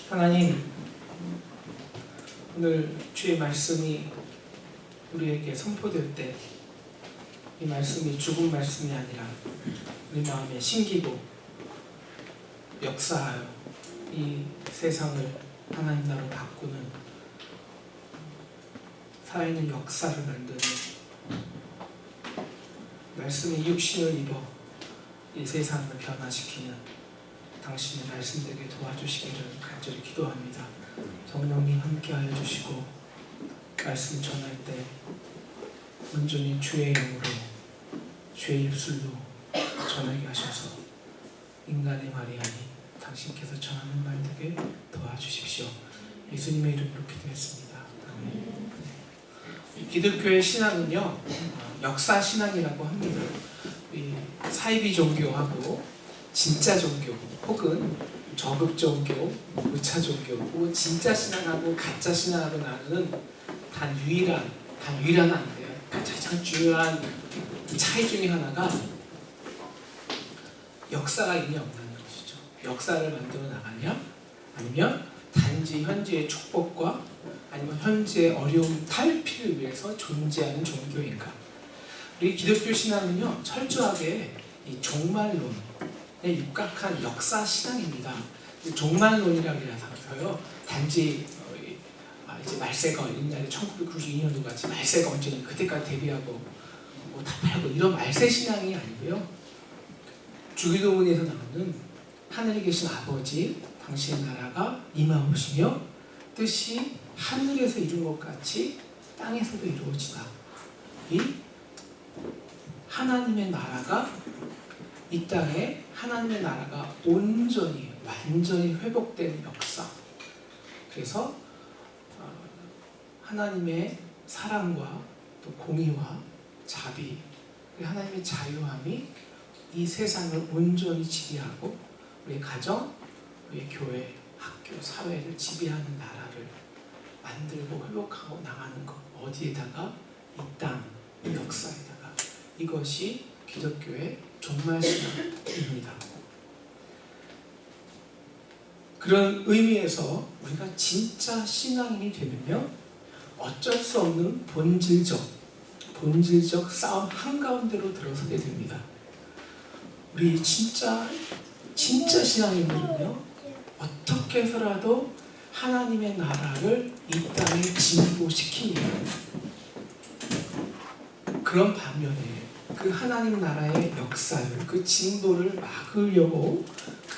하나님, 오늘 주의 말씀이 우리에게 선포될 때 이 말씀이 죽은 말씀이 아니라 우리 마음에 심기고 역사하여 이 세상을 하나님 나라로 바꾸는 살아있는 역사를 만드는 말씀의 육신을 입어 이 세상을 변화시키는 당신의 말씀 되게 도와주시기를 간절히 기도합니다. 성령님 함께하여 주시고 말씀 전할 때 온전히 주의 영으로 주의 입술로 전하게 하셔서 인간의 말이 아닌 당신께서 전하는 말 되게 도와주십시오. 예수님의 이름으로 기도했습니다. 아멘. 기독교의 신앙은요, 역사 신앙이라고 합니다. 이 사이비 종교하고 진짜 종교 혹은 저급 종교, 무차 종교, 진짜 신앙하고 가짜 신앙하고 나누는 단 유일한 아닌데요. 가장 중요한 차이 중에 하나가 역사가 이미 없다는 것이죠. 역사를 만들어 나가냐, 아니면 단지 현재의 축복과 아니면 현재의 어려움 탈피를 위해서 존재하는 종교인가. 우리 기독교 신앙은요, 철저하게 이 종말론에 육각한 역사 신앙입니다. 종말론이라고 해서요, 단지 이제 말세가 옛날에 1992년도 같이 말세가 언제니 그때까지 대비하고 뭐 다 팔고 이런 말세 신앙이 아니고요. 주기도문에서 나오는 하늘에 계신 아버지, 당신의 나라가 임하오시며 뜻이 하늘에서 이룬 것 같이 땅에서도 이루어지다. 이 하나님의 나라가 이 땅에 하나님의 나라가 온전히 완전히 회복되는 역사. 그래서 하나님의 사랑과 또 공의와 자비, 하나님의 자유함이 이 세상을 온전히 지배하고 우리 가정, 우리 교회, 학교, 사회를 지배하는 나라를 만들고 회복하고 나가는 것. 어디에다가? 이 땅, 이 역사에다가. 이것이 기독교의 종말신앙입니다. 그런 의미에서 우리가 진짜 신앙인이 되면요, 어쩔 수 없는 본질적 싸움 한가운데로 들어서게 됩니다. 우리 진짜 신앙인들은요, 어떻게 해서라도 하나님의 나라를 이 땅에 진보시킵니다. 그런 반면에 그 하나님 나라의 역사를, 그 진보를 막으려고,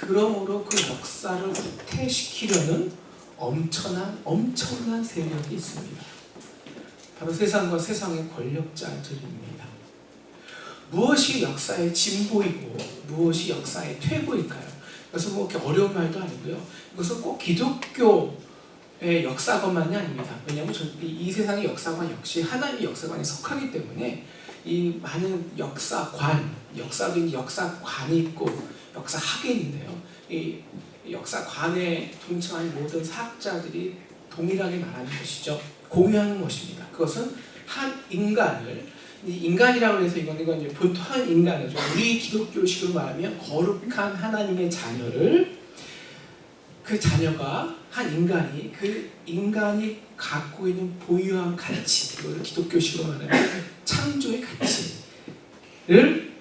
그러므로 그 역사를 후퇴시키려는 엄청난 세력이 있습니다. 바로 세상과 세상의 권력자들입니다. 무엇이 역사의 진보이고 무엇이 역사의 퇴보일까요? 그래서 뭐 이렇게 어려운 말도 아니고요. 이것은 꼭 기독교의 역사관만이 아닙니다. 왜냐하면 이 세상의 역사관 역시 하나님의 역사관에 속하기 때문에 이 많은 역사도 역사관이 있고 역사학이 있는데요. 이 역사관에 동참한 모든 사학자들이 동일하게 말하는 것이죠. 공유하는 것입니다. 그것은 한 인간이라고 해서 이건 이제 보통 한 인간이죠. 우리 기독교식으로 말하면 거룩한 하나님의 자녀를, 그 자녀가 한 인간이 그 인간이 갖고 있는 보유한 가치, 이걸 기독교식으로 말하면 창조의 가치를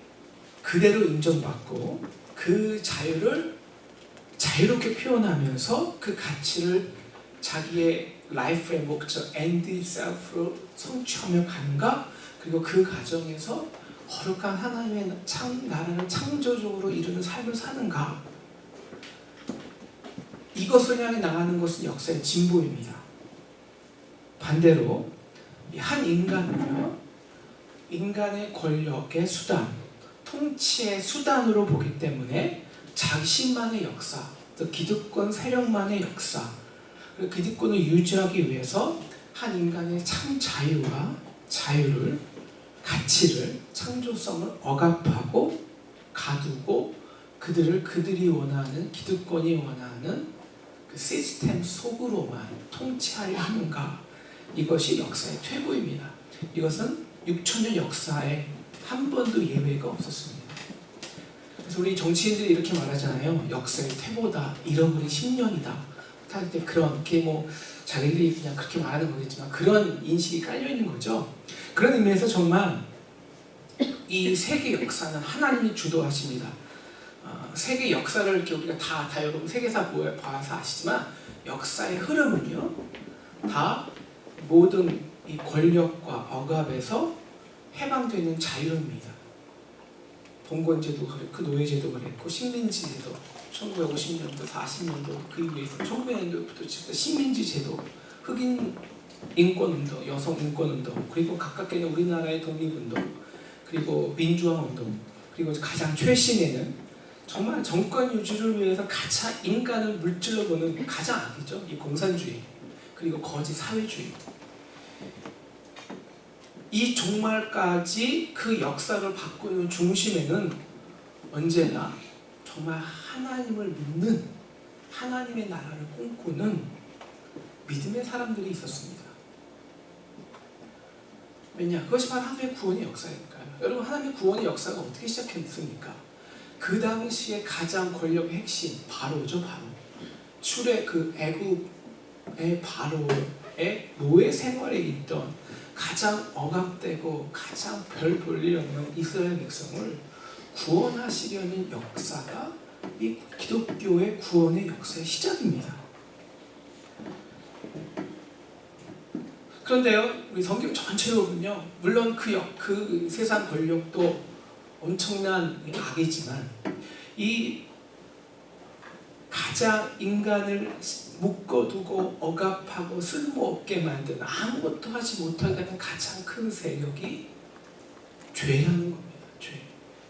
그대로 인정받고 그 자유를 자유롭게 표현하면서 그 가치를 자기의 라이프의 목적, end itself로 성취하며 가는가? 그리고 그 과정에서 거룩한 하나님의 나라를 창조적으로 이루는 삶을 사는가? 이것을 향해 나가는 것은 역사의 진보입니다. 반대로 한 인간은요, 인간의 권력의 수단, 통치의 수단으로 보기 때문에 자신만의 역사, 또 기득권 세력만의 역사, 기득권을 유지하기 위해서 한 인간의 참 자유와 자유를, 가치를, 창조성을 억압하고 가두고 그들이 원하는, 기득권이 원하는 그 시스템 속으로만 통치하려 하는가. 이것이 역사의 퇴보입니다. 이것은 6천년 역사에 한 번도 예외가 없었습니다. 그래서 우리 정치인들이 이렇게 말하잖아요. 역사의 퇴보다, 잃어버린 10년이다. 생각할 때 그런 게 뭐 자기들이 그냥 그렇게 말하는 거겠지만 그런 인식이 깔려 있는 거죠. 그런 의미에서 정말 이 세계 역사는 하나님이 주도하십니다. 세계 역사를 이렇게 우리가 다 여러분 세계사 봐서 아시지만 역사의 흐름은요 다 모든 이 권력과 억압에서 해방되는 자유입니다. 봉건제도 그랬고 노예제도 그랬고 식민지제도 1950년도 40년도 그 이후에서 1900년도부터 식민지제도 흑인 인권운동, 여성 인권운동 그리고 가깝게는 우리나라의 독립운동 그리고 민주화운동 그리고 가장 최신에는 정말 정권 유지를 위해서 가장 인간을 물질로 보는 가장 악이죠. 이 공산주의 그리고 거짓 사회주의 이 종말까지 그 역사를 바꾸는 중심에는 언제나 정말 하나님을 믿는 하나님의 나라를 꿈꾸는 믿음의 사람들이 있었습니다. 왜냐? 그것이 바로 하나님의 구원의 역사니까요. 여러분 하나님의 구원의 역사가 어떻게 시작했습니까? 그 당시에 가장 권력의 핵심 바로죠. 바로 출애 그 애굽의 바로의 노예 생활에 있던 가장 억압되고 가장 별 볼 일 없는 이스라엘 백성을 구원하시려는 역사가 이 기독교의 구원의 역사의 시작입니다. 그런데요, 우리 성경 전체로 보면요, 물론 그 세상 권력도 엄청난 악이지만 이 가장 인간을 묶어두고 억압하고 쓸모없게 만든 아무것도 하지 못하게 하는 가장 큰 세력이 죄라는 겁니다. 죄.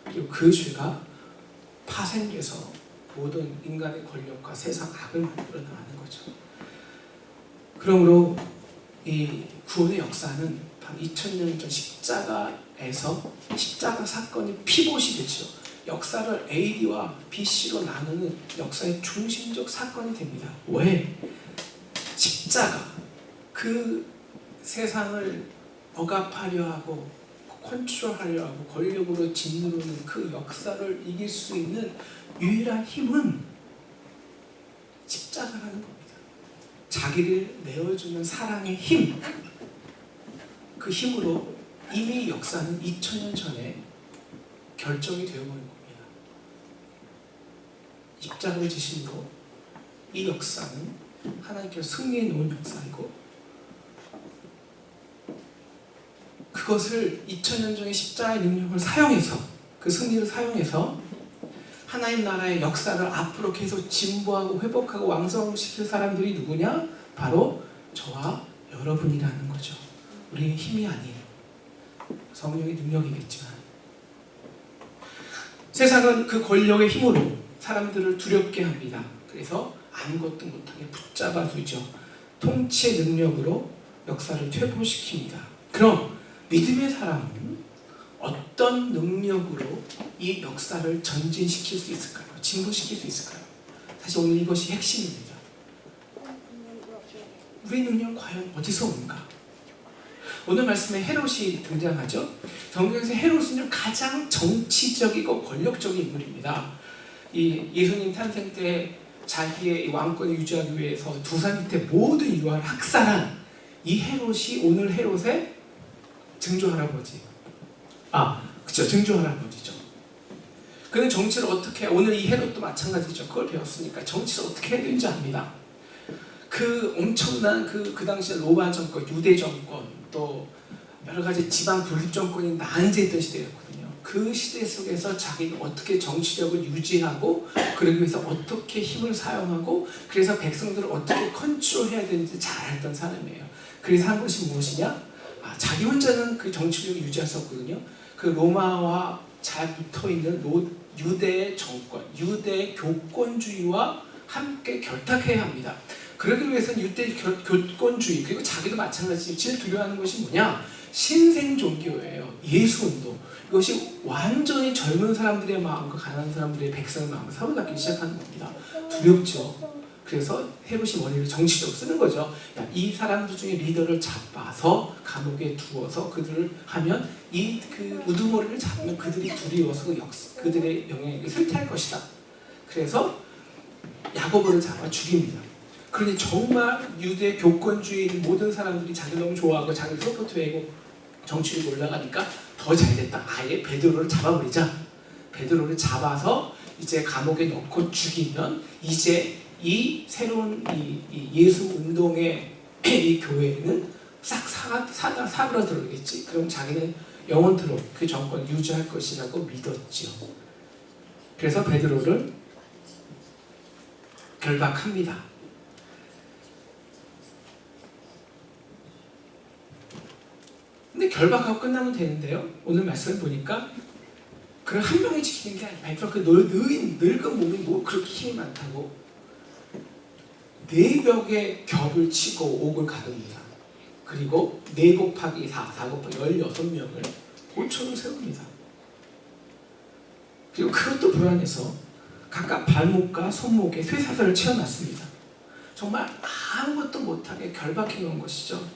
그리고 그 죄가 파생돼서 모든 인간의 권력과 세상 악을 만들어 나가는 거죠. 그러므로 이 구원의 역사는 바로 2000년 전 십자가에서 십자가 사건이 피봇이 되죠. 역사를 AD와 BC로 나누는 역사의 중심적 사건이 됩니다. 왜? 십자가, 그 세상을 억압하려 하고 컨트롤하려 하고 권력으로 짓누르는 그 역사를 이길 수 있는 유일한 힘은 십자가라는 겁니다. 자기를 내어주는 사랑의 힘, 그 힘으로 이미 역사는 2000년 전에 결정이 되어버린 겁니다. 십자가를 지심으로 이 역사는 하나님께서 승리해 놓은 역사이고 그것을 2000년 전의 십자가의 능력을 사용해서 그 승리를 사용해서 하나님 나라의 역사를 앞으로 계속 진보하고 회복하고 왕성시킬 사람들이 누구냐? 바로 저와 여러분이라는 거죠. 우리의 힘이 아닌 성령의 능력이겠지만 세상은 그 권력의 힘으로 사람들을 두렵게 합니다. 그래서 아무것도 못하게 붙잡아 두죠. 통치의 능력으로 역사를 퇴보시킵니다. 그럼 믿음의 사람은 어떤 능력으로 이 역사를 전진시킬 수 있을까요? 진보시킬 수 있을까요? 사실 오늘 이것이 핵심입니다. 우리의 능력 과연 어디서 오는가? 오늘 말씀에 헤롯이 등장하죠. 성경에서 헤롯은 가장 정치적이고 권력적인 인물입니다. 이 예수님 탄생 때 자기의 왕권을 유지하기 위해서 두 살 밑에 모든 유아를 학살한 이 헤롯이 오늘 헤롯의 증조할아버지. 그쵸, 증조할아버지죠. 그는 정치를 어떻게 오늘 이 헤롯도 마찬가지죠. 그걸 배웠으니까 정치를 어떻게 해야 되는지 압니다. 그 엄청난 그 당시에 로마 정권, 유대 정권, 또 여러 가지 지방 분립 정권이 난제했던 시대였거든요. 그 시대 속에서 자기가 어떻게 정치력을 유지하고 그러기 위해서 어떻게 힘을 사용하고 그래서 백성들을 어떻게 컨트롤해야 되는지 잘 알던 사람이에요. 그래서 한 것이 무엇이냐? 자기 혼자는 그 정치력을 유지했었거든요. 그 로마와 잘 붙어있는 유대의 정권, 유대의 교권주의와 함께 결탁해야 합니다. 그러기 위해서는 유대 교권주의 그리고 자기도 마찬가지로 제일 두려워하는 것이 뭐냐? 신생 종교예요. 예수운동. 이것이 완전히 젊은 사람들의 마음과 가난한 사람들의 백성의 마음을 사로잡기 시작하는 겁니다. 두렵죠. 그래서 헤롯이 머리를 정치적으로 쓰는 거죠. 이 사람들 중에 리더를 잡아서 감옥에 두어서 그들을 하면 그 우두머리를 잡으면 그들이 두려워서 그들의 영향력이 쇠퇴할 것이다. 그래서 야고보를 잡아 죽입니다. 그러니 정말 유대 교권주의인 모든 사람들이 자기를 너무 좋아하고 자기를 서포트하고 정치로 올라가니까 더 잘됐다. 아예 베드로를 잡아버리자. 베드로를 잡아서 이제 감옥에 넣고 죽이면 이제 이 새로운 이 예수 운동의 이 교회는 싹 사그라들겠지. 그럼 자기는 영원토록 그 정권을 유지할 것이라고 믿었죠. 그래서 베드로를 결박합니다. 근데 결박하고 끝나면 되는데요. 오늘 말씀을 보니까 그걸 한 명이 지키는 게 아니라 그 늙은 몸이 뭐 그렇게 힘이 많다고 네 벽에 겹을 치고 옥을 가둡니다. 그리고 4 곱하기 4, 4 곱하기 16명을 고초를 세웁니다. 그리고 그것도 불안해서 각각 발목과 손목에 쇠사슬을 채워놨습니다. 정말 아무것도 못하게 결박해 놓은 것이죠.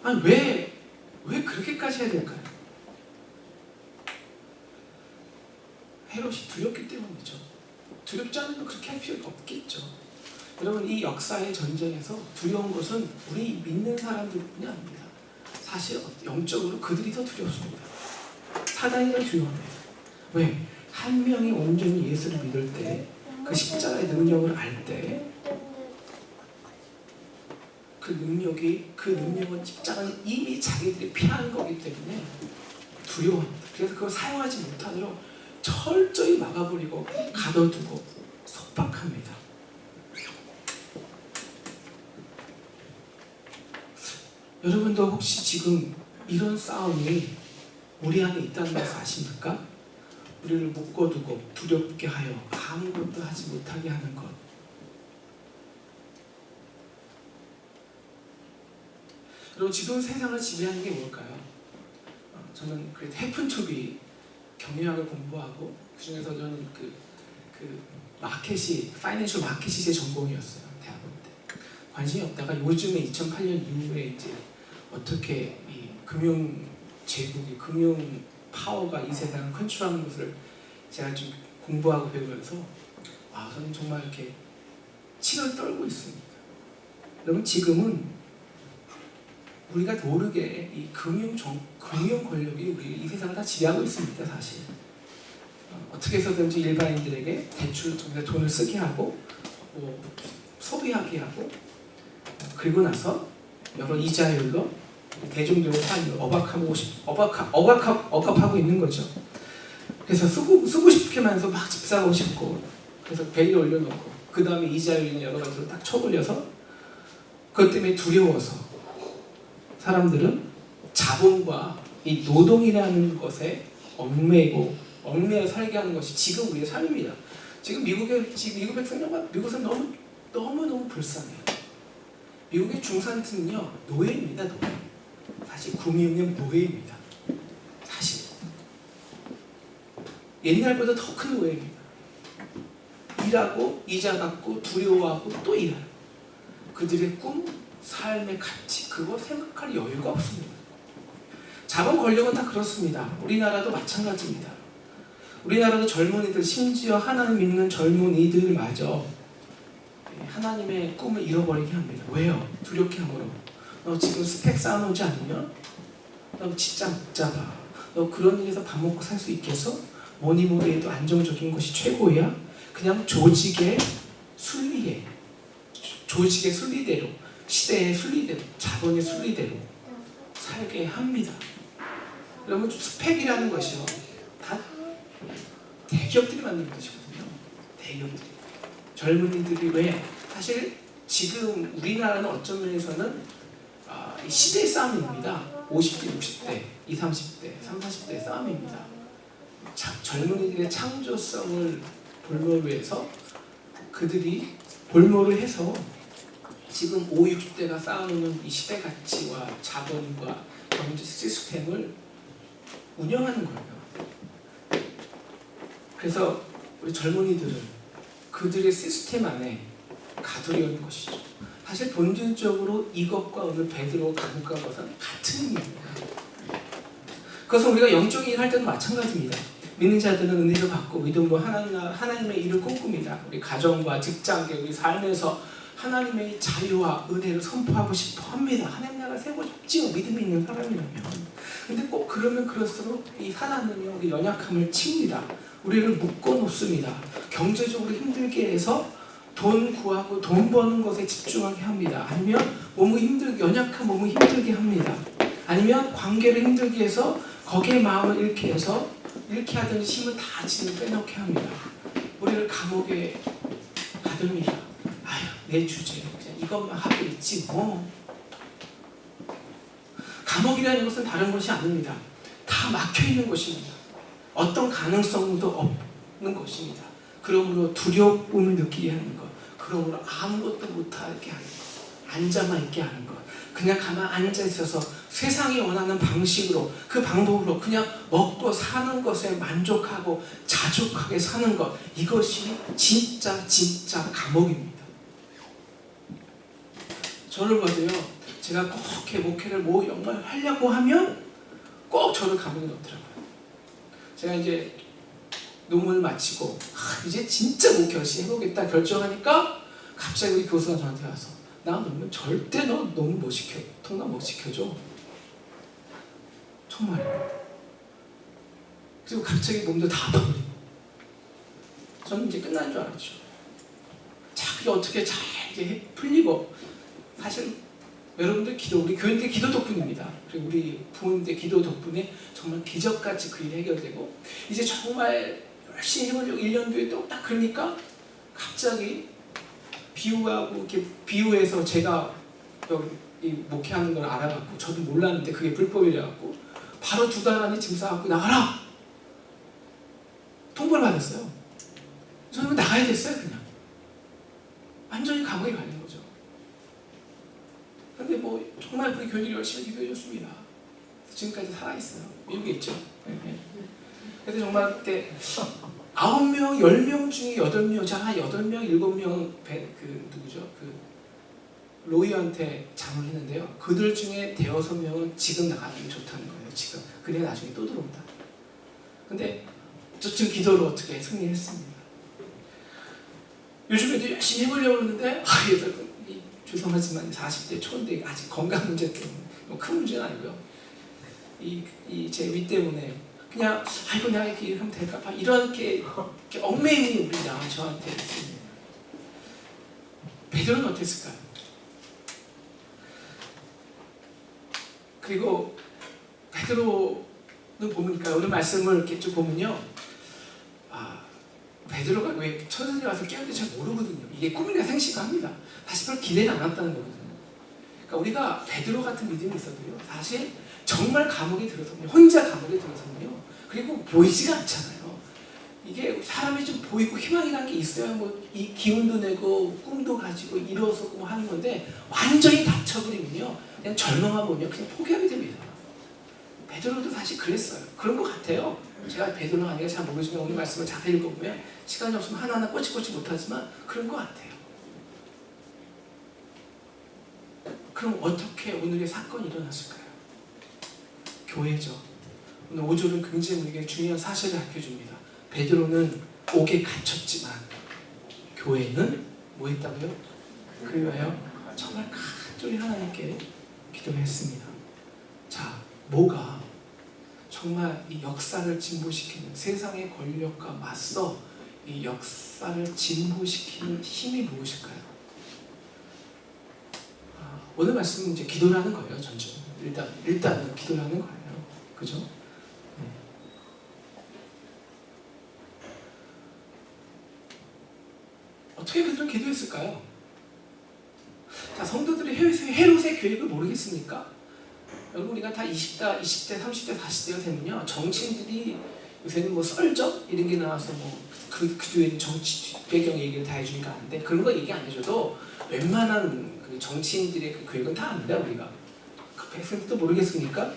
아니 왜 그렇게까지 해야 될까요? 헤롯이 두렵기 때문이죠. 두렵지 않으면 그렇게 할 필요가 없겠죠. 여러분 이 역사의 전쟁에서 두려운 것은 우리 믿는 사람들뿐이 아닙니다. 사실 영적으로 그들이 더 두렵습니다. 사단이 더 두려워합니다. 왜? 한 명이 온전히 예수를 믿을 때 그 십자가의 능력을 알 때 그 능력은 십자가는 이미 자기들이 피한 거기 때문에 두려워합니다. 그래서 그걸 사용하지 못하도록 철저히 막아버리고 가둬두고 속박합니다. 여러분도 혹시 지금 이런 싸움이 우리 안에 있다는 것을 아십니까? 우리를 묶어두고 두렵게 하여 아무것도 하지 못하게 하는 것. 여러분 지금 세상을 지배하는 게 뭘까요? 저는 그 해픈투비 경영학을 공부하고 그 중에서 저는 그 마켓이 파이낸셜 마켓이 제 전공이었어요. 대학원 때. 관심이 없다가 요즘에 2008년 이후에 이제 어떻게 이 금융 제국이 금융 파워가 이 세상을 컨트롤하는 것을 제가 좀 공부하고 배우면서 저는 정말 이렇게 치를 떨고 있습니다. 여러분 지금은 우리가 모르게 이 금융 권력이 우리 이 세상을 다 지배하고 있습니다. 사실 어떻게 해서든지 일반인들에게 대출을 통해서 돈을 쓰게 하고 소비하게 하고 그리고 나서 여러 이자율로 대중들의 삶을 억압하고 있는 거죠. 그래서 쓰고 싶게만해서 막 집 사고 싶고 그래서 벨이 올려놓고 그 다음에 이자율이나 여러 가지로 딱 쳐올려서 그것 때문에 두려워서 사람들은 자본과 이 노동이라는 것에 얽매여 살게 하는 것이 지금 우리의 삶입니다. 지금 미국 백성들과 미국은 너무 불쌍해요. 미국의 중산층은요 노예입니다. 노예. 사실 금융의 노예입니다. 사실 옛날보다 더 큰 노예입니다. 일하고 이자 갚고 두려워하고 또 일하고 그들의 꿈, 삶의 가치 그거 생각할 여유가 없습니다. 자본 권력은 다 그렇습니다. 우리나라도 마찬가지입니다. 우리나라도 젊은이들 심지어 하나님 믿는 젊은이들마저 하나님의 꿈을 잃어버리게 합니다. 왜요? 두렵게 함으로. 너 지금 스펙 쌓아놓지 않으면 너 진짜 못 잡아. 너 그런 일에서 밥 먹고 살 수 있겠어? 뭐니 해도 안정적인 것이 최고야? 그냥 조직의 순리대로 시대의 순리대로 자본의 순리대로 살게 합니다. 여러분 스펙이라는 것이요 다 대기업들이 만든 것이거든요. 대기업들이 젊은이들이 왜 사실 지금 우리나라는 어떤 면에서는 시대의 싸움입니다. 50대, 60대, 20, 30대, 30, 40대의 싸움입니다. 젊은이들의 창조성을 볼모로 해서 그들이 볼모로 해서 지금 5, 60대가 쌓아놓는 이 시대 가치와 자본과 경제 시스템을 운영하는 거예요. 그래서 우리 젊은이들은 그들의 시스템 안에 가두려는 것이죠. 사실 본질적으로 이것과 오늘 베드로 감옥 간 것은 같은 의미입니다. 그것은 우리가 영적인 일 할 때도 마찬가지입니다. 믿는 자들은 은혜를 받고 믿음으로 하나님의 일을 꿈꿉니다. 우리 가정과 직장, 우리 삶에서 하나님의 자유와 은혜를 선포하고 싶어 합니다. 하나님 나라 세우고 싶지요. 믿음이 있는 사람이라면. 근데 꼭 그러면 그럴수록 이 사단은요, 우리 연약함을 칩니다. 우리를 묶어놓습니다. 경제적으로 힘들게 해서 돈 구하고 돈 버는 것에 집중하게 합니다. 아니면 연약한 몸을 힘들게 합니다. 아니면 관계를 힘들게 해서 거기에 마음을 잃게 해서 잃게 하던 힘을 다 지금 빼놓게 합니다. 우리를 감옥에 가둡니다. 아휴, 내 주제 그냥 이것만 하고 있지 뭐. 감옥이라는 것은 다른 것이 아닙니다. 다 막혀있는 것입니다. 어떤 가능성도 없는 것입니다. 그러므로 두려움을 느끼게 하는 것, 그러므로 아무것도 못하게 하는 것, 앉아만 있게 하는 것, 그냥 가만 앉아있어서 세상이 원하는 방식으로, 그 방법으로 그냥 먹고 사는 것에 만족하고 자족하게 사는 것, 이것이 진짜 감옥입니다. 저를 봐도요, 제가 꼭 이렇게 목회를 정말 하려고 하면 꼭 저를 감옥에 넣더라고요. 제가 이제 논문을 마치고 이제 진짜 목회 열심히 해보겠다 결정하니까 갑자기 우리 교수가 저한테 와서 나 논문 절대 너 논문 못 시켜, 통과 못 시켜줘. 정말요. 그리고 갑자기 몸도 다 아파버리고 저는 이제 끝난 줄 알았죠. 자, 그게 어떻게 잘 이제 풀리고, 사실 여러분들 기도, 우리 교인들 기도 덕분입니다. 그리고 우리 부모님들 기도 덕분에 정말 기적같이 그 일이 해결되고, 이제 정말 열심히 해보려고 1년 뒤에 또 딱 그러니까 갑자기 비유하고 이렇게 비유해서 제가 여기 이 목회하는 걸 알아갖고, 저도 몰랐는데 그게 불법이래갖고 바로 2달 안에 짐 싸갖고 나가라! 통보를 받았어요. 저는 나가야 됐어요. 그냥 완전히 감옥에 가는 거죠. 근데 뭐 정말 우리 교인들이 열심히 기도해 줬습니다. 지금까지 살아있어요. 미국에 있죠. 근데 정말 그때 9명, 10명 중에 8명, 자, 한 8명, 7명 누구죠? 로이한테 장을 했는데요. 그들 중에 5-6명은 지금 나가는 게 좋다는 거예요. 지금. 그래 나중에 또 들어온다. 근데 저쯤 기도로 어떻게 승리했습니다. 요즘에도 열심히 해보려고 하는데 죄송하지만 40대 초인데 아직 건강 문제 때문에 큰 문제는 아니고요. 제 위 때문에 그냥 아이고 내가 이렇게 하면 될까 봐 이렇게 얽매임이 우리 저한테 있습니다. 베드로는 어땠을까요? 그리고 베드로는 보니까 오늘 말씀을 이렇게 쭉 보면요, 베드로가 왜 천사들이 와서 깨우는지 잘 모르거든요. 이게 꿈이나 생시가 합니다. 사실 별 기대는 안 왔다는 거거든요. 그러니까 우리가 베드로 같은 믿음이 있어도요, 사실 정말 감옥에 들어서면, 혼자 감옥에 들어서면요, 그리고 보이지가 않잖아요. 이게 사람이 좀 보이고 희망이라는 게 있어야 뭐 이 기운도 내고 꿈도 가지고 일어서고 뭐 하는 건데, 완전히 닫혀버리면요, 그냥 절망하면요, 그냥 포기하게 됩니다. 베드로도 사실 그랬어요. 그런 것 같아요. 제가 베드로가 아니라 잘 모르지만 오늘 말씀을 자세히 읽어보면 시간이 없으면 하나하나 꼬치꼬치 못하지만 그런 것 같아요. 그럼 어떻게 오늘의 사건이 일어났을까요? 교회죠. 오늘 5절은 굉장히 우리에게 중요한 사실을 밝혀줍니다. 베드로는 옥에 갇혔지만 교회는 뭐 했다고요? 그리하여 정말 간절히 하나님께 기도했습니다. 자, 뭐가 정말 이 역사를 진보시키는, 세상의 권력과 맞서 이 역사를 진보시키는 힘이 무엇일까요? 오늘 말씀은 이제 기도라는 거예요. 전체 일단은 기도라는 거예요. 그죠? 네. 어떻게 베드로는 기도했을까요? 자, 성도들이 헤롯의 계획을 모르겠습니까? 여러분, 우리가 다 20대, 30대, 40대가 되면요, 정치인들이 요새는 뭐 썰적 이런 게 나와서 뭐 그 뒤에는 정치 배경 얘기를 다 해주니까 아는데, 그런 거 얘기 안 해줘도 웬만한 그 정치인들의 그 계획은 다 압니다. 우리가 그 백성들도 모르겠습니까?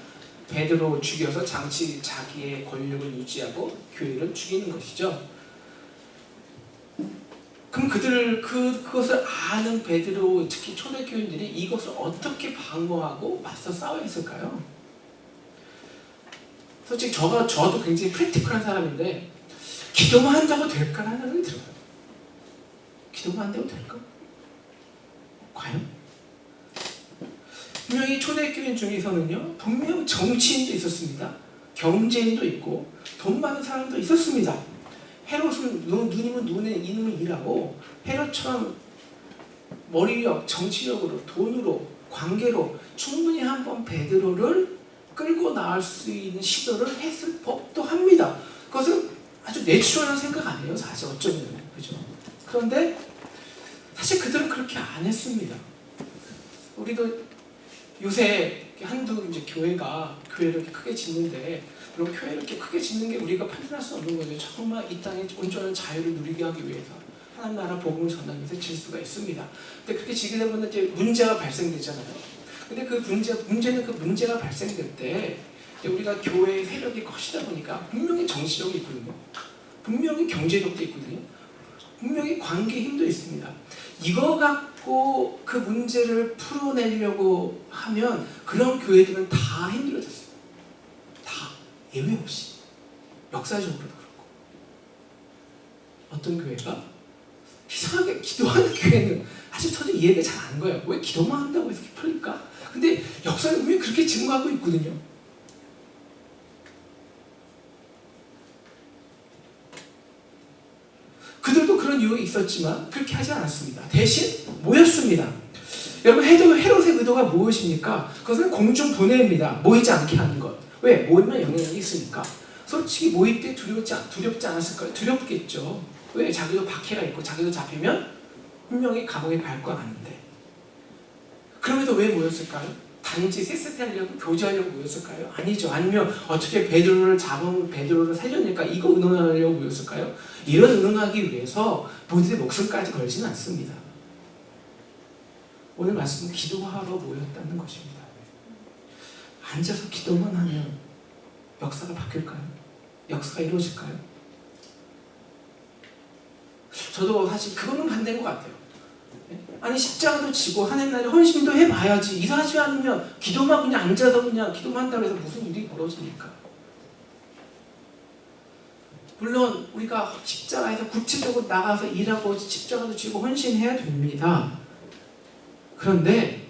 베드로 죽여서 자기의 권력을 유지하고 교회를 죽이는 것이죠. 그럼 그것을 아는 베드로, 특히 초대교인들이 이것을 어떻게 방어하고 맞서 싸워야 했을까요? 솔직히 저도 굉장히 프랙티컬한 사람인데 기도만 한다고 될까라는 생각이 들어요. 기도만 한다고 될까? 과연? 분명히 초대교인 중에서는요, 분명 정치인도 있었습니다. 경제인도 있고 돈 많은 사람도 있었습니다. 헤롯은 눈이면 눈에 이놈은 일하고 헤롯처럼 머리력, 정치력으로, 돈으로, 관계로 충분히 한번 베드로를 끌고 나올 수 있는 시도를 했을 법도 합니다. 그것은 아주 내추럴한 생각 아니에요, 사실 어쩌면. 그죠? 그런데 사실 그들은 그렇게 안 했습니다. 우리도 요새 한두 이제 교회를 이렇게 크게 짓는데, 물론 교회를 이렇게 크게 짓는 게 우리가 판단할 수 없는 거죠. 정말 이 땅에 온전한 자유를 누리게 하기 위해서 하나님 나라 복음을 전하기 위해서 질 수가 있습니다. 근데 그렇게 지게 되면 이제 문제가 발생되잖아요. 근데 그 문제는 그 문제가 발생될 때 우리가 교회의 세력이 커지다 보니까 분명히 정치력이 있거든요. 분명히 경제력도 있거든요. 분명히 관계 힘도 있습니다. 이거 갖고 그 문제를 풀어내려고 하면 그런 교회들은 다 힘들어졌어요. 다 예외 없이. 역사적으로도 그렇고. 어떤 교회가 이상하게 기도하는 교회는 사실 저도 이해가 잘 안 가요. 왜 기도만 한다고 해서 풀릴까? 근데 역사는 왜 그렇게 증거하고 있거든요. 그들도 그런 유혹이 있었지만 그렇게 하지 않았습니다. 대신 모였습니다. 여러분, 헤롯의 의도가 무엇입니까? 그것은 공중 분해입니다. 모이지 않게 하는 것. 왜? 모이면 영향력이 있으니까. 솔직히 모일 때 두렵지 않았을까요? 두렵겠죠. 왜? 자기도 박해가 있고 자기도 잡히면 분명히 감옥에 갈 거 아는데. 그럼에도 왜 모였을까요? 단지 세세하려고 교제하려고 모였을까요? 아니죠. 아니면 어떻게 베드로를 잡으면 베드로를 살려낼까? 이거 의논하려고 모였을까요? 이런 의논하기 위해서 모두의 목숨까지 걸지는 않습니다. 오늘 말씀은 기도하러 모였다는 것입니다. 앉아서 기도만 하면 역사가 바뀔까요? 역사가 이루어질까요? 저도 사실 그거는 반대인 것 같아요. 아니, 십자가도 지고 하는 날에 헌신도 해봐야지. 일하지 않으면 기도만 그냥 앉아서 그냥 기도만 한다고 해서 무슨 일이 벌어지니까. 물론 우리가 십자가에서 구체적으로 나가서 일하고 십자가도 지고 헌신해야 됩니다. 그런데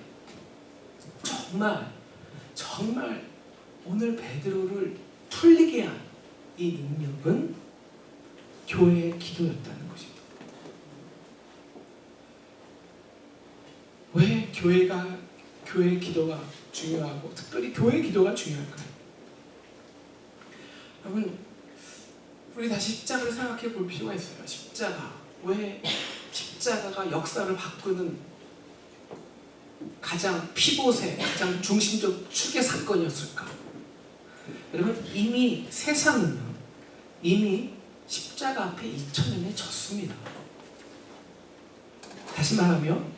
정말 오늘 베드로를 풀리게 한 이 능력은 교회의 기도였다는 것입니다. 왜 교회의 기도가 중요하고 특별히 교회의 기도가 중요할까요? 여러분, 우리 다시 십자가를 생각해 볼 필요가 있어요. 십자가. 왜 십자가가 역사를 바꾸는 가장 피봇의 가장 중심적 축의 사건이었을까? 여러분, 이미 세상은요, 이미 십자가 앞에 2000년에 졌습니다. 다시 말하면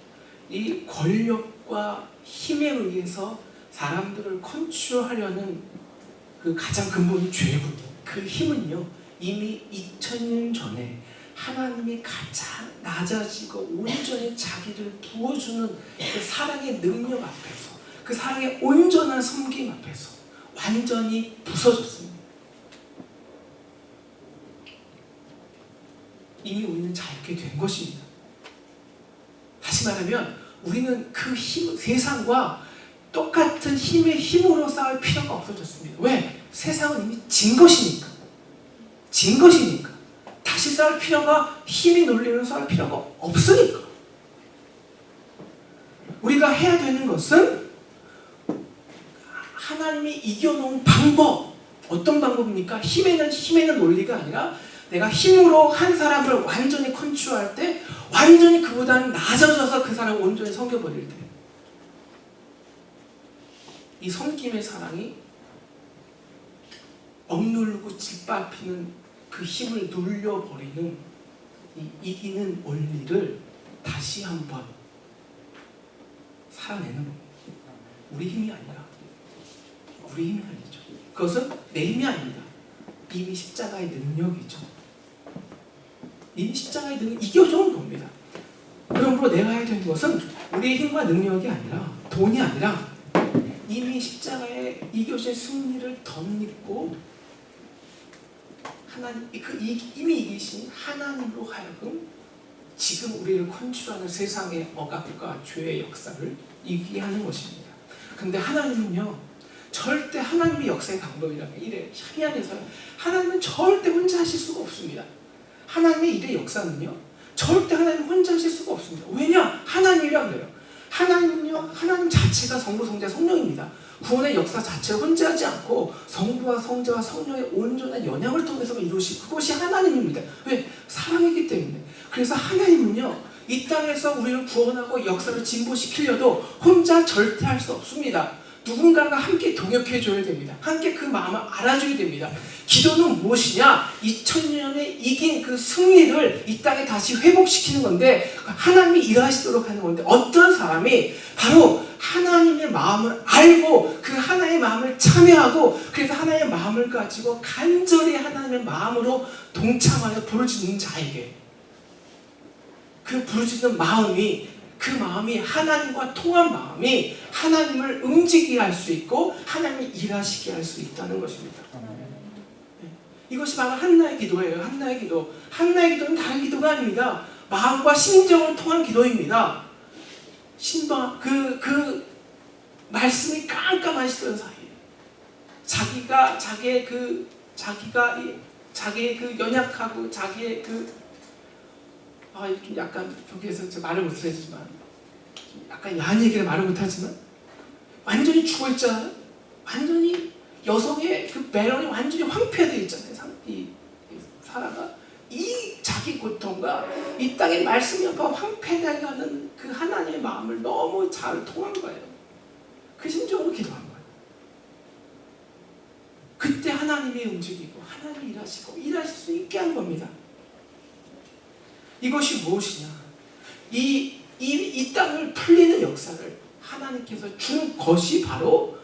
이 권력과 힘에 의해서 사람들을 컨트롤하려는 그 가장 근본이 죄고, 그 힘은요 이미 2000년 전에 하나님이 가장 낮아지고 온전히 자기를 부어주는 그 사랑의 능력 앞에서, 그 사랑의 온전한 섬김 앞에서 완전히 부서졌습니다. 이미 우리는 자유케 된 것입니다. 다시 말하면 우리는 그 힘, 세상과 똑같은 힘으로 싸울 필요가 없어졌습니다. 왜? 세상은 이미 진 것이니까. 다시 싸울 필요가, 힘이 놀리면 싸울 필요가 없으니까. 우리가 해야 되는 것은 하나님이 이겨놓은 방법. 어떤 방법입니까? 힘에는 논리가 아니라 내가 힘으로 한 사람을 완전히 컨트롤할 때, 완전히 그보다는 낮아져서 그 사람을 온전히 섬겨버릴 때, 이 섬김의 사랑이 억누르고 짓밟히는 그 힘을 눌려버리는 이 이기는 원리를 다시 한번 살아내는 겁니다. 우리 힘이 아니라, 우리 힘이 아니죠. 그것은 내 힘이 아닙니다. 이미 십자가의 능력이죠. 이미 십자가의 능력이 이겨져온 겁니다. 그러므로 내가 해야 되는 것은 우리의 힘과 능력이 아니라, 돈이 아니라 이미 십자가에 이겨진 승리를 덧입고 하나님 이미 이기신 하나님으로 하여금 지금 우리를 컨트롤하는 세상의 억압과 죄의 역사를 이기게 하는 것입니다. 근데 하나님은요, 절대 하나님의 역사의 방법이라면 이래 희한해서요, 하나님은 절대 혼자 하실 수가 없습니다. 하나님의 일의 역사는요, 절대 하나님 혼자 하실 수가 없습니다. 왜냐? 하나님이라 그래요. 하나님은요, 하나님 자체가 성부, 성자, 성령입니다. 구원의 역사 자체를 혼자 하지 않고 성부와 성자와 성령의 온전한 연양을 통해서 이루시, 그것이 하나님입니다. 왜? 사랑이기 때문에. 그래서 하나님은요, 이 땅에서 우리를 구원하고 역사를 진보시키려도 혼자 절대 할 수 없습니다. 누군가가 함께 동역해 줘야 됩니다. 함께 그 마음을 알아줘야 됩니다. 기도는 무엇이냐? 2000년에 이긴 그 승리를 이 땅에 다시 회복시키는 건데, 하나님이 일하시도록 하는 건데, 어떤 사람이 바로 하나님의 마음을 알고 그 하나님의 마음을 참여하고, 그래서 하나님의 마음을 가지고 간절히 하나님의 마음으로 동참하여 부르짖는 자에게, 그 부르짖는 마음이, 그 마음이 하나님과 통한 마음이 하나님을 움직이게 할 수 있고 하나님이 일하시게 할 수 있다는 것입니다. 네. 이것이 바로 한나의 기도예요. 한나의 기도. 한나의 기도는 다른 기도가 아닙니다. 마음과 심정을 통한 기도입니다. 그 말씀이 깜깜하시던 사이에 자기의 그 연약하고 자기의 좀 약간 여기에서 말을 못하지만 약간 야한 얘기를 말을 못하지만 완전히 죽어있잖아요. 완전히 여성의 그 매력이 완전히 황폐되어 있잖아요. 사라가 이 자기 고통과 이 땅의 말씀이 없고 황폐되어가는 그 하나님의 마음을 너무 잘 통한 거예요. 그 심정으로 기도한 거예요. 그때 하나님이 움직이고 하나님이 일하시고 일하실 수 있게 한 겁니다. 이것이 무엇이냐? 이 땅을 풀리는 역사를 하나님께서 준 것이 바로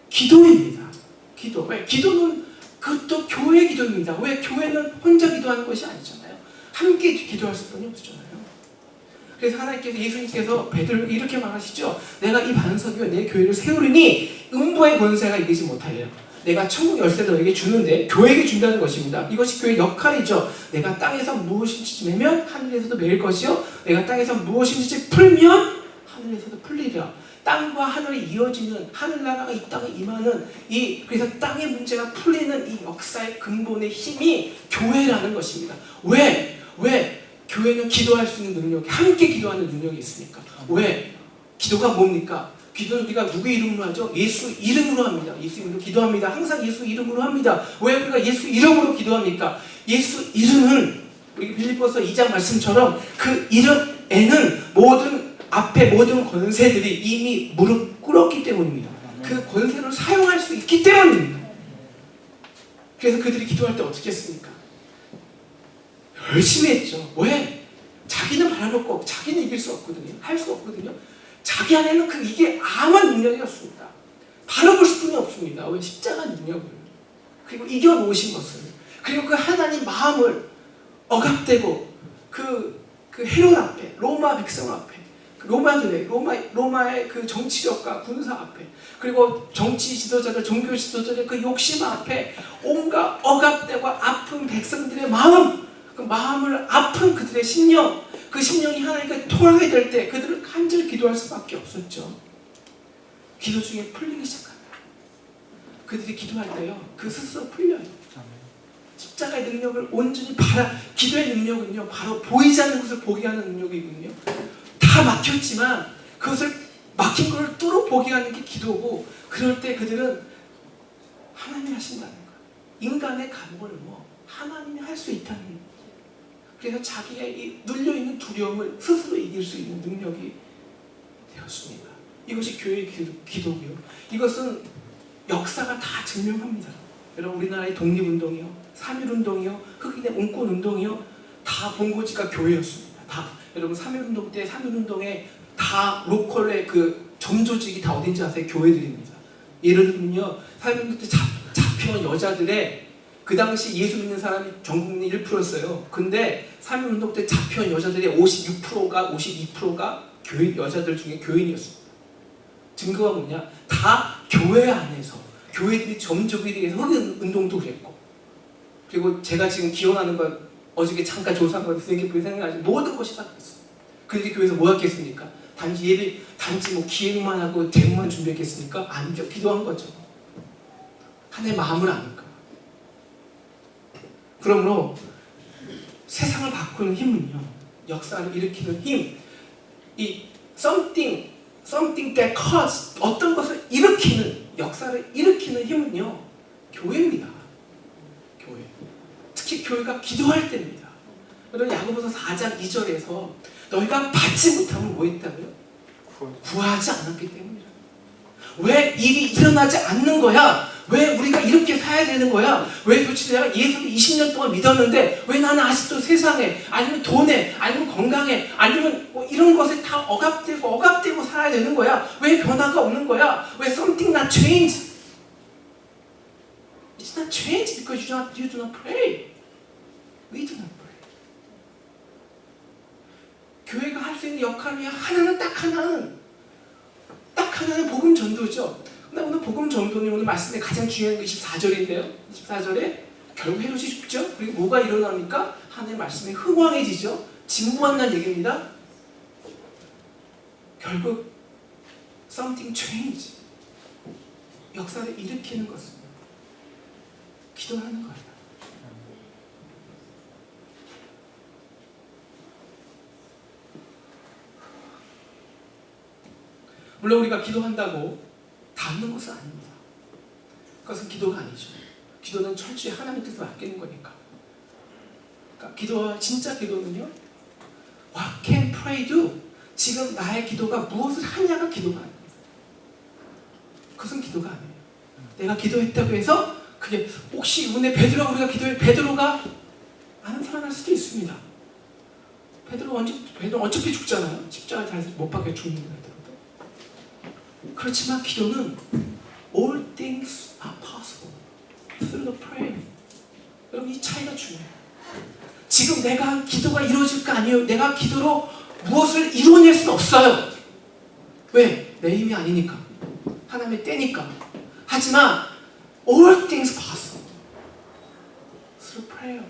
기도입니다. 기도. 왜? 기도는 그것도 교회 기도입니다. 왜? 교회는 혼자 기도하는 것이 아니잖아요. 함께 기도할 수뿐이 없잖아요. 그래서 하나님께서, 예수님께서 베드로에게 이렇게 말하시죠. 내가 이 반석이와 내 교회를 세우리니 음부의 권세가 이기지 못하리라. 내가 천국 열쇠를 너에게 주는데, 교회에게 준다는 것입니다. 이것이 교회의 역할이죠. 내가 땅에서 무엇인지 매면 하늘에서도 매일 것이요, 내가 땅에서 무엇인지 풀면 하늘에서도 풀리리라. 땅과 하늘이 이어지는, 하늘나라가 이 땅에 임하는 그래서 땅의 문제가 풀리는 이 역사의 근본의 힘이 교회라는 것입니다. 왜 교회는 기도할 수 있는 능력이, 함께 기도하는 능력이 있으니까. 왜? 기도가 뭡니까? 기도는 우리가 누구 이름으로 하죠? 예수 이름으로 합니다. 예수 이름으로 기도합니다. 항상 예수 이름으로 합니다. 왜 우리가 예수 이름으로 기도합니까? 예수 이름은 우리 빌립보서 2장 말씀처럼 그 이름에는 모든 권세들이 이미 무릎 꿇었기 때문입니다. 그 권세를 사용할 수 있기 때문입니다. 그래서 그들이 기도할 때 어떻게 했습니까? 열심히 했죠. 왜? 자기는 바라놓고 자기는 이길 수 없거든요. 할 수 없거든요. 자기 안에는 이게 아무런 능력이 없습니다. 바라볼 수뿐이 없습니다. 왜? 십자가 능력을, 그리고 이겨놓으신 것을, 그리고 그 하나님 마음을 억압되고 그 헤롯 앞에, 로마 백성 앞에, 로마의 그 정치력과 군사 앞에, 그리고 정치 지도자들, 종교 지도자들의 그 욕심 앞에 온갖 억압되고 아픈 백성들의 마음, 그 마음을 아픈 그들의 심령, 그 심령이 하나님과 통하게 될 때 그들은 간절히 기도할 수밖에 없었죠. 기도 중에 풀리기 시작합니다. 그들이 기도할 때요, 그 스스로 풀려요. 십자가의 능력을 온전히 기도의 능력은요, 바로 보이지 않는 것을 보게 하는 능력이거든요. 다 막혔지만 그것을 막힌 것을 뚫어 보게 하는 게 기도고, 그럴 때 그들은 하나님이 하신다는 거예요. 인간의 감옥을 하나님이 할 수 있다는 거예요. 그래서 자기의 이 눌려있는 두려움을 스스로 이길 수 있는 능력이 되었습니다. 이것이 교회의 기도고요. 이것은 역사가 다 증명합니다. 여러분, 우리나라의 독립운동이요, 3.1운동이요, 흑인의 운권운동이요, 다 본고지가 교회였습니다. 다. 여러분, 3.1운동 때, 3.1운동에 다 로컬의 그 점조직이 다 어딘지 아세요? 교회들입니다. 예를 들면요, 3.1운동 때 잡혀온 여자들의, 그 당시 예수 믿는 사람이 전 국민 1%였어요. 근데 3.1운동 때 잡혀온 여자들의 52%가 교회 여자들 중에 교인이었습니다. 증거가 뭐냐? 다 교회 안에서 교회들이 점적이 되게 흑인 운동도 그랬고, 그리고 제가 지금 기억나는 건 어저께 잠깐 조사한 거 생각나지 모든 것이 다 그랬어요. 그런데 교회에서 뭐 했겠습니까? 단지 예배, 단지 뭐 기획만 하고 대응만 준비했겠습니까? 아니죠. 기도한 거죠. 하나님의 마음을 아니까. 그러므로 세상을 바꾸는 힘은요, 역사를 일으키는 힘, 이 something that cause, 어떤 것을 일으키는, 역사를 일으키는 힘은요, 교회입니다. 교회. 특히 교회가 기도할 때입니다. 여러분, 야고보서 4장 2절에서 너희가 받지 못하면 뭐 했다고요? 구하지 않았기 때문이라. 왜 일이 일어나지 않는 거야? 왜 우리가 이렇게 살아야 되는 거야? 왜 도대체 내가 예수를 20년 동안 믿었는데 왜 나는 아직도 세상에, 아니면 돈에, 아니면 건강에, 아니면 뭐 이런 것에 다 억압되고 살아야 되는 거야? 왜 변화가 없는 거야? 왜 something not change? It's not change because you do not pray. We do not pray. 교회가 할 수 있는 역할이 하나는 딱 하나는 복음 전도죠. 근데 오늘 복음 전도는 오늘 말씀의 가장 중요한 게 24절인데요. 24절에 결국 헤롯이 죽죠. 그리고 뭐가 일어납니까? 하나님의 말씀이 흥왕해지죠. 진부한다는 얘기입니다. 결국 something change, 역사를 일으키는 것은 기도하는 거예요. 물론 우리가 기도한다고 닿는 것은 아닙니다. 그것은 기도가 아니죠. 기도는 철저히 하나님 뜻을 맡기는 거니까. 그러니까 기도와 진짜 기도는요, What can pray do? 지금 나의 기도가 무엇을 하냐가 기도가 아닙니다. 그것은 기도가 아니에요. 내가 기도했다고 해서 그게 혹시 이번에 베드로가 우리가 기도해 베드로가 안 살아날 수도 있습니다. 베드로 어차피 죽잖아요. 십자가 잘 못 박혀 죽는 거예요. 그렇지만 기도는 all things are possible through the prayer. 여러분, 이 차이가 중요해요. 지금 내가 기도가 이루어질까 아니에요. 내가 기도로 무엇을 이루어낼 수는 없어요. 왜? 내 힘이 아니니까. 하나님의 때니까. 하지만 all things possible through prayer.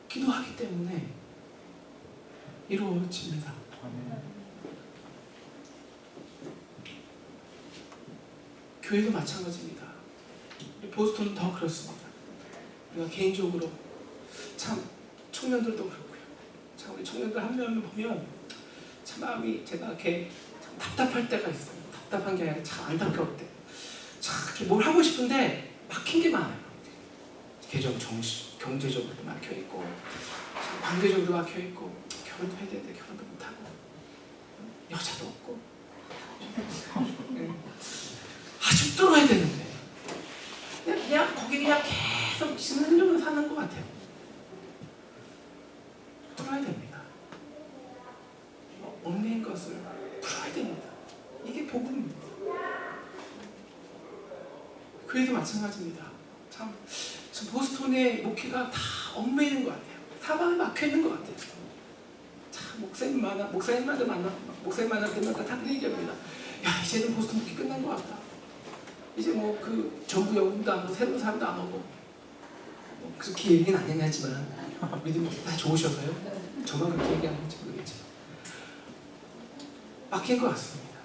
기도하기 때문에 이루어집니다. 교회도 마찬가지입니다. 보스턴은 더 그렇습니다. 우리가 개인적으로 참 청년들도 그렇고요. 참 우리 청년들 한 명 보면 참 마음이 제가 이렇게 참 답답할 때가 있어요. 답답한 게 아니라 참 안타까울 때. 참 이렇게 뭘 하고 싶은데 막힌 게 많아요. 개정 정신, 경제적으로도 막혀 있고, 관계적으로도 막혀 있고, 결혼도 해야 되는데 결혼도 못 하고, 여자도 없고. 네. 아주 뚫어야 되는데 그냥 거기 그냥 계속 지내려고 사는 것 같아요. 뚫어야 됩니다. 얽매인 것을 풀어야 됩니다. 이게 복음입니다. 교회도 마찬가지입니다. 참 보스턴의 목회가 다 얽매이는 것 같아요. 사방에 막혀있는 것 같아요. 참 목사님마다 만날 때마다 다 그런 얘기합니다. 야, 이제는 보스턴 목회 끝난 것 같다. 이제 뭐 그 정부 연구도 안 오고 새로운 사람도 안 오고, 뭐 그렇게 얘기는 안 했지만 믿음이 다 좋으셔서요. 저만 그렇게 얘기하는지 모르겠지만 막힌 것 같습니다.